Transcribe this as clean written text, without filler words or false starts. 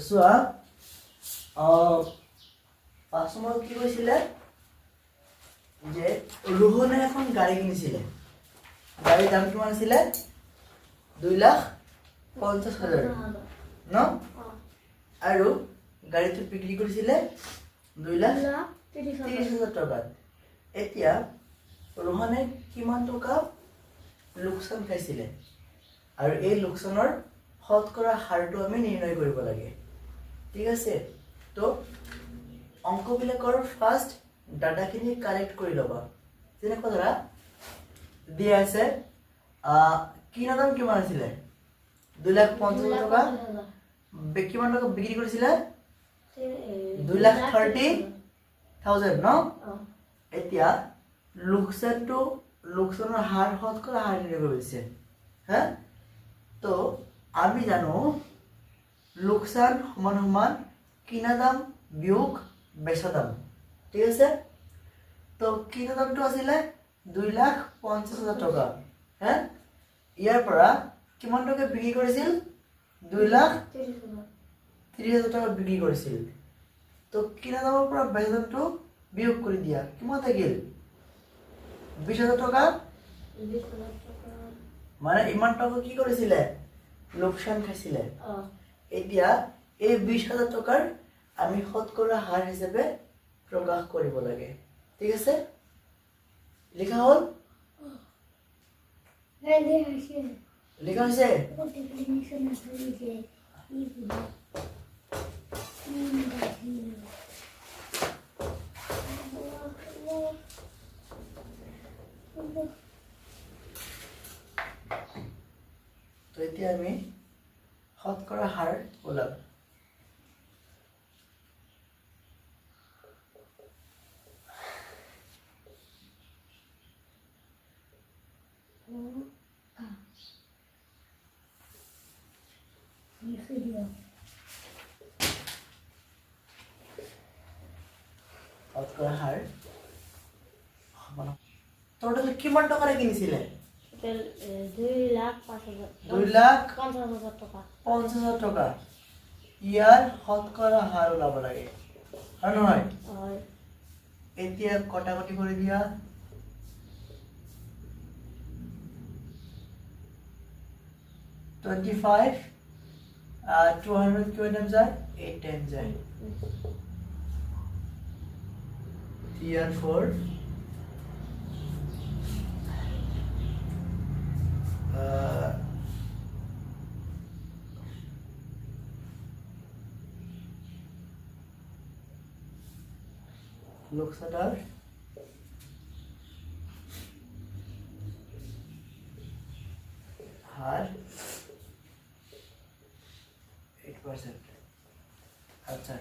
চোৱা 5 নম্বৰ কি কৈছিলে যে ৰোহনে এখন গাড়ী কিনিছিলে গাড়ীৰ দাম কিমান আছিলে 2,50,000 ন আৰু গাড়ীটো বিক্ৰী কৰিছিলে 2,30,000 টকাত এতিয়া ৰোহনে কিমান টকা লোকচান খাইছিলে আৰু এই লোকচানৰ শতকৰা হাৰটো আমি নিৰ্ণয় কৰিব লাগে ঠিক আছে তো অংকবিলাকৰ ফাৰ্ষ্ট ডাটাখিনি কালেক্ট কৰি ল'বা যেনেকৈ ধৰা দিয়া আছে কিনাৰ দাম কিমান আছিলে 2,50,000 টকা কিমান টকা বিক্ৰী কৰিছিলে 2,30,000 ন এতিয়া লোকচানৰ হাৰ শতকৰা হাৰ নিৰ্ণয় কৰিছে হা তো আমি জানো লোকচান সমান সমান কিনা দাম বিয়োগ বেচা দাম ঠিক আছে তো কিনা দামটো আছিলে 2,50,000 টকা হা ইয়াৰ পৰা কিমান টকা বিক্ৰী কৰিছিল 2,30,000 টকা বিক্ৰী কৰিছিল তো কিনা দামৰ পৰা বেচা দামটো বিয়োগ কৰি দিয়া কিমান থাকিল 20,000 টকা মানে ইমান টকা কি কৰিছিলে লোকসান খাইছিলে এতিয়া এই 20,000 টকাৰ আমি শতকৰা হাৰ হিচাপে প্ৰকাশ কৰিব লাগে ঠিক আছে লিখা হ'ল লিখা হৈছে তো এতিয়া আমি শতকৰা হাৰ ওলাম শতকৰা হাৰ টোটাল কিমান টকাৰে কিনিছিলে 2,50,000 টকা 50,000 টকা ইয়াৰ শতকৰা হাৰ ওলাব লাগে হয় নহয় এতিয়া কটাকটি কৰি দিয়া 25 200 কিমান টাইম যায় 8 টাইম যায় ইয়াৰ 4 লোকসানৰ হাৰ 8% আচ্ছা